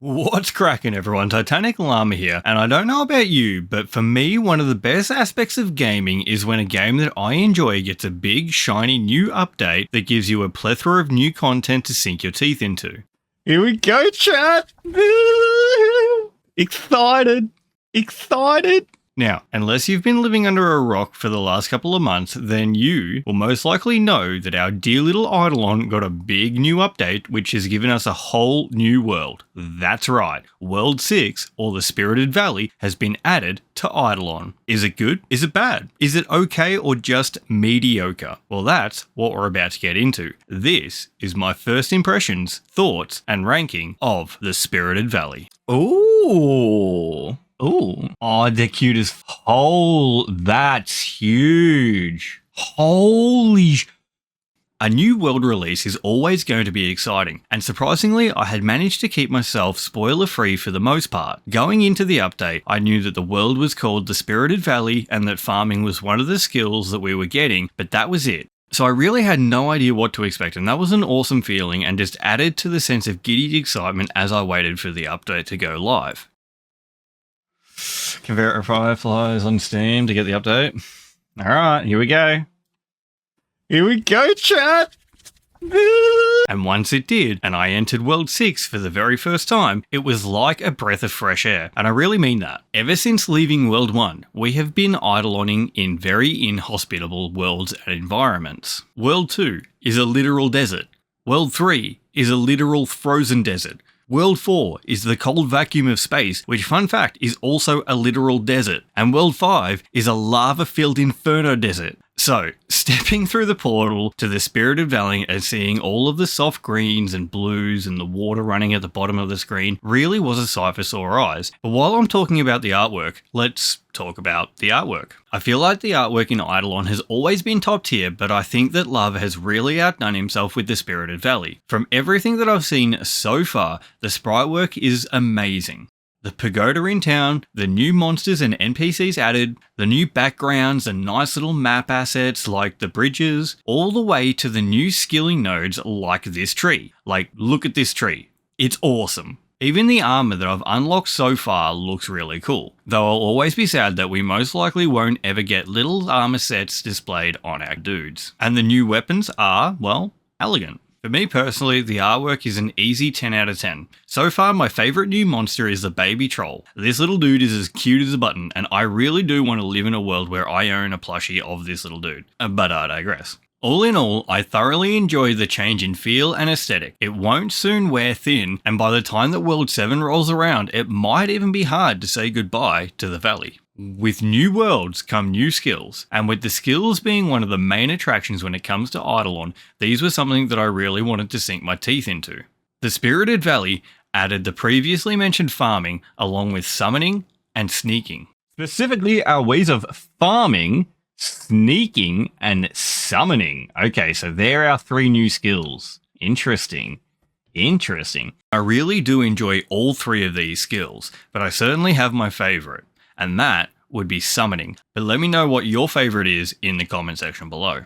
What's cracking, everyone? Titanic Llama here, and I don't know about you, but for me, one of the best aspects of gaming is when a game that I enjoy gets a big, shiny new update that gives you a plethora of new content to sink your teeth into. Here we go, chat! Excited! Excited! Now, unless you've been living under a rock for the last couple of months, then you will most likely know that our dear little Idleon got a big new update which has given us a whole new world. That's right, World 6, or the Spirited Valley, has been added to Idleon. Is it good? Is it bad? Is it okay or just mediocre? Well, that's what we're about to get into. This is my first impressions, thoughts, and ranking of the Spirited Valley. Ooh. Ooh. Oh, they're cute as... Oh, that's huge. Holy... A new world release is always going to be exciting, and surprisingly, I had managed to keep myself spoiler-free for the most part. Going into the update, I knew that the world was called the Spirited Valley and that farming was one of the skills that we were getting, but that was it. So I really had no idea what to expect, and that was an awesome feeling and just added to the sense of giddy excitement as I waited for the update to go live. Can verify flies on Steam to get the update. Alright, here we go. Here we go, chat! And once it did, and I entered World 6 for the very first time, it was like a breath of fresh air, and I really mean that. Ever since leaving World 1, we have been idleoning in very inhospitable worlds and environments. World 2 is a literal desert. World 3 is a literal frozen desert. World 4 is the cold vacuum of space, which, fun fact, is also a literal desert. And World 5 is a lava-filled inferno desert. So, stepping through the portal to the Spirited Valley and seeing all of the soft greens and blues and the water running at the bottom of the screen really was a sight for sore eyes. But while I'm talking about the artwork, let's talk about the artwork. I feel like the artwork in Idleon has always been top tier, but I think that Lava has really outdone himself with the Spirited Valley. From everything that I've seen so far, the sprite work is amazing. The pagoda in town, the new monsters and NPCs added, the new backgrounds and nice little map assets like the bridges, all the way to the new skilling nodes like this tree. Like, look at this tree. It's awesome. Even the armor that I've unlocked so far looks really cool, though I'll always be sad that we most likely won't ever get little armor sets displayed on our dudes. And the new weapons are, well, elegant. For me personally, the artwork is an easy 10 out of 10. So far, my favourite new monster is the baby troll. This little dude is as cute as a button, and I really do want to live in a world where I own a plushie of this little dude. But I digress. All in all, I thoroughly enjoy the change in feel and aesthetic. It won't soon wear thin, and by the time that World 7 rolls around, it might even be hard to say goodbye to the valley. With new worlds come new skills, and with the skills being one of the main attractions when it comes to Idleon, these were something that I really wanted to sink my teeth into. The Spirited Valley added the previously mentioned farming along with summoning and sneaking. Specifically, our ways of farming, sneaking, and summoning. Okay, so there are 3 new skills. Interesting. I really do enjoy all 3 of these skills, but I certainly have my favourite. And that would be summoning. But let me know what your favourite is in the comment section below.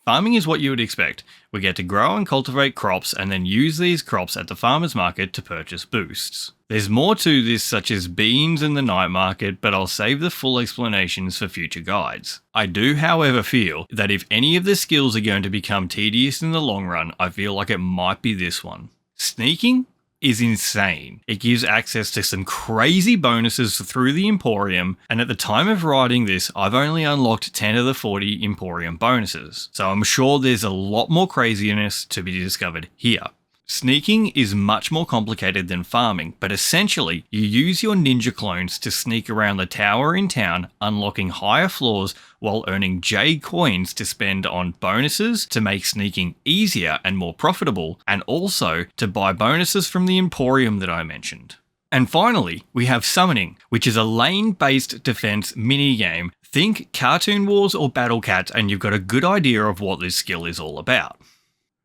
Farming is what you would expect. We get to grow and cultivate crops and then use these crops at the farmer's market to purchase boosts. There's more to this, such as beans in the night market, but I'll save the full explanations for future guides. I do, however, feel that if any of the skills are going to become tedious in the long run, I feel like it might be this one. Sneaking is insane. It gives access to some crazy bonuses through the Emporium, and at the time of writing this, I've only unlocked 10 of the 40 Emporium bonuses, so I'm sure there's a lot more craziness to be discovered here. Sneaking is much more complicated than farming, but essentially, you use your ninja clones to sneak around the tower in town, unlocking higher floors while earning J coins to spend on bonuses to make sneaking easier and more profitable, and also to buy bonuses from the Emporium that I mentioned. And finally, we have summoning, which is a lane-based defense minigame. Think Cartoon Wars or Battle Cats, and you've got a good idea of what this skill is all about.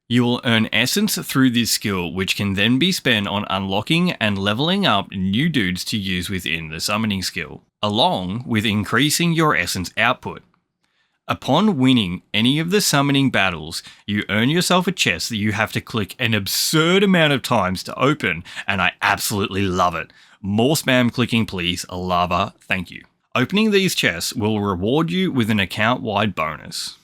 You will earn essence through this skill, which can then be spent on unlocking and leveling up new dudes to use within the summoning skill, along with increasing your essence output. Upon winning any of the summoning battles, you earn yourself a chest that you have to click an absurd amount of times to open, and I absolutely love it. More spam clicking please, lava, thank you. Opening these chests will reward you with an account-wide bonus.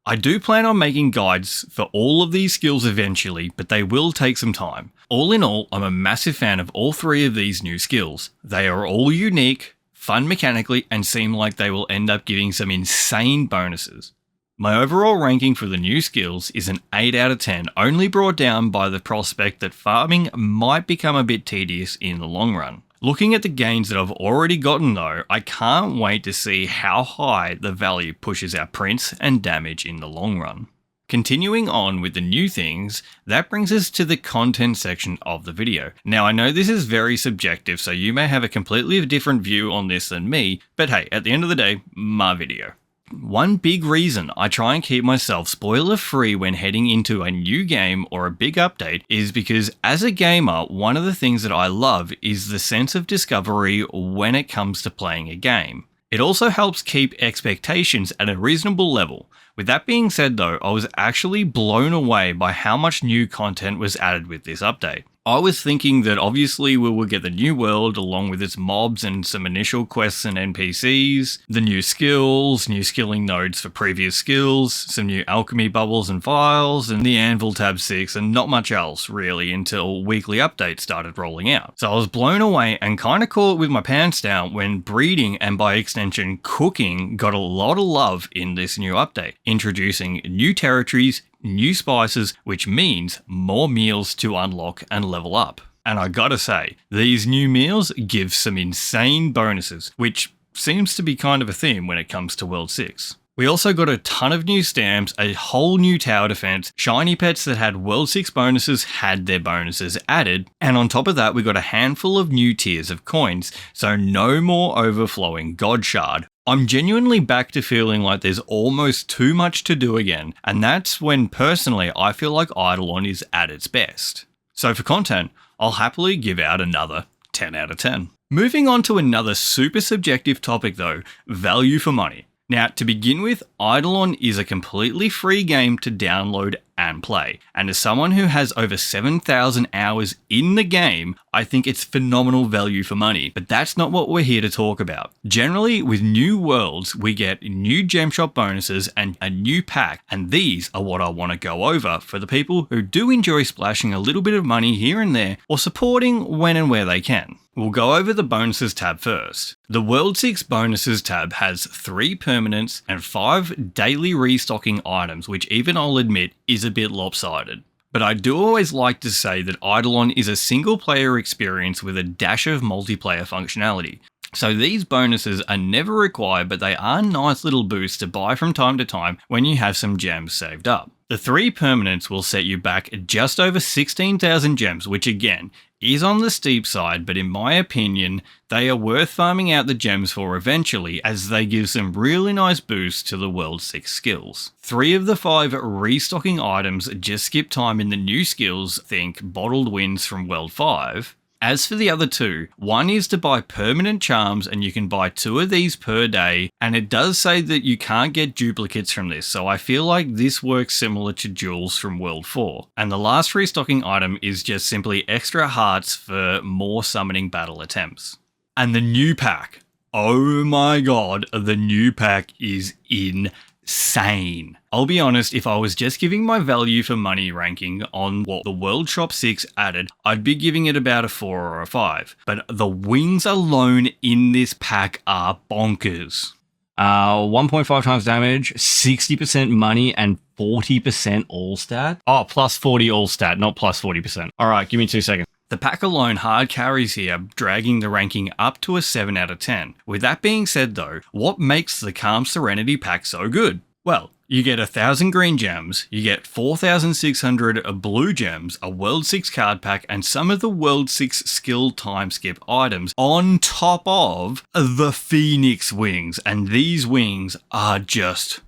I do plan on making guides for all of these skills eventually, but they will take some time. All in all, I'm a massive fan of all 3 of these new skills. They are all unique, fun mechanically, and seem like they will end up giving some insane bonuses. My overall ranking for the new skills is an 8 out of 10, only brought down by the prospect that farming might become a bit tedious in the long run. Looking at the gains that I've already gotten though, I can't wait to see how high the value pushes our prints and damage in the long run. Continuing on with the new things, that brings us to the content section of the video. Now I know this is very subjective, so you may have a completely different view on this than me, but hey, at the end of the day, my video. One big reason I try and keep myself spoiler free when heading into a new game or a big update is because as a gamer, one of the things that I love is the sense of discovery when it comes to playing a game. It also helps keep expectations at a reasonable level. With that being said though, I was actually blown away by how much new content was added with this update. I was thinking that obviously we will get the new world along with its mobs and some initial quests and NPCs, the new skills, new skilling nodes for previous skills, some new alchemy bubbles and files, and the Anvil tab 6, and not much else really until weekly updates started rolling out. So I was blown away and kind of caught with my pants down when breeding and by extension cooking got a lot of love in this new update, introducing new territories, new spices, which means more meals to unlock and level up. And I gotta say, these new meals give some insane bonuses, which seems to be kind of a theme when it comes to World 6. We also got a ton of new stamps, a whole new tower defense, shiny pets that had World 6 bonuses had their bonuses added, and on top of that we got a handful of new tiers of coins, so no more overflowing God Shard. I'm genuinely back to feeling like there's almost too much to do again, and that's when personally I feel like Idleon is at its best. So for content, I'll happily give out another 10 out of 10. Moving on to another super subjective topic though, value for money. Now, to begin with, Idleon is a completely free game to download and play, and as someone who has over 7,000 hours in the game, I think it's phenomenal value for money, but that's not what we're here to talk about. Generally, with new worlds, we get new gem shop bonuses and a new pack, and these are what I want to go over for the people who do enjoy splashing a little bit of money here and there, or supporting when and where they can. We'll go over the bonuses tab first. The World 6 bonuses tab has 3 permanents and 5 daily restocking items, which even I'll admit is a bit lopsided. But I do always like to say that Idleon is a single player experience with a dash of multiplayer functionality. So these bonuses are never required, but they are nice little boosts to buy from time to time when you have some gems saved up. The 3 permanents will set you back just over 16,000 gems, which again, is on the steep side, but in my opinion, they are worth farming out the gems for eventually as they give some really nice boosts to the World 6 skills. 3 of the 5 restocking items just skip time in the new skills, think bottled wins from World 5. As for the other 2, one is to buy permanent charms and you can buy 2 of these per day, and it does say that you can't get duplicates from this, so I feel like this works similar to jewels from World 4. And the last restocking item is just simply extra hearts for more summoning battle attempts. And the new pack. Oh my god, the new pack is insane. I'll be honest, if I was just giving my value for money ranking on what the World Shop 6 added, I'd be giving it about a 4 or a 5. But the wings alone in this pack are bonkers. 1.5 times damage, 60% money, and 40% all stat. Oh, plus 40 all stat, not plus 40%. Alright, give me 2 seconds. The pack alone hard carries here, dragging the ranking up to a 7 out of 10. With that being said though, what makes the Calm Serenity pack so good? Well, you get 1,000 green gems, you get 4,600 blue gems, a World 6 card pack, and some of the World 6 skill time skip items on top of the Phoenix wings, and these wings are just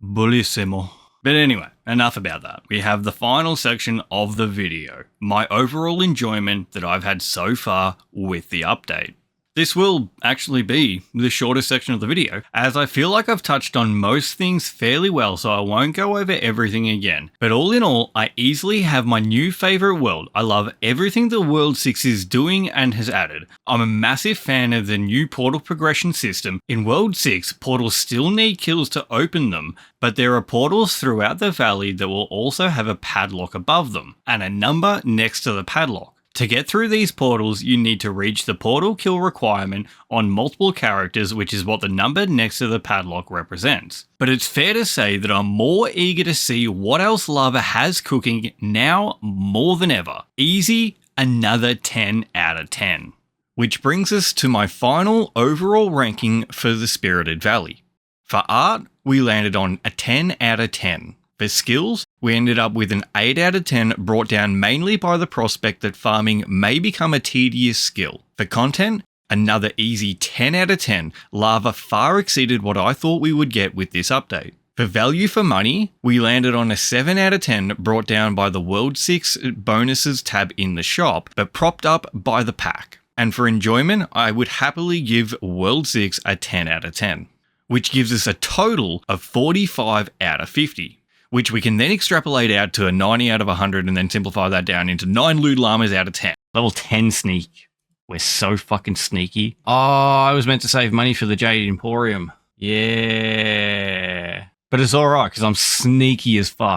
bullissimo. But anyway, enough about that. We have the final section of the video, my overall enjoyment that I've had so far with the update. This will actually be the shortest section of the video, as I feel like I've touched on most things fairly well, so I won't go over everything again. But all in all, I easily have my new favourite world. I love everything the World 6 is doing and has added. I'm a massive fan of the new portal progression system. In World 6, portals still need kills to open them, but there are portals throughout the valley that will also have a padlock above them, and a number next to the padlock. To get through these portals, you need to reach the portal kill requirement on multiple characters, which is what the number next to the padlock represents. But it's fair to say that I'm more eager to see what else Lava has cooking now more than ever. Easy, another 10 out of 10. Which brings us to my final overall ranking for the Spirited Valley. For art, we landed on a 10 out of 10. For skills, we ended up with an 8 out of 10, brought down mainly by the prospect that farming may become a tedious skill. For content, another easy 10 out of 10. Lava far exceeded what I thought we would get with this update. For value for money, we landed on a 7 out of 10, brought down by the World 6 bonuses tab in the shop, but propped up by the pack. And for enjoyment, I would happily give World 6 a 10 out of 10, which gives us a total of 45 out of 50. Which we can then extrapolate out to a 90 out of 100 and then simplify that down into 9 loot llamas out of 10. Level 10 sneak. We're so fucking sneaky. Oh, I was meant to save money for the Jade Emporium. Yeah. But it's alright because I'm sneaky as fuck.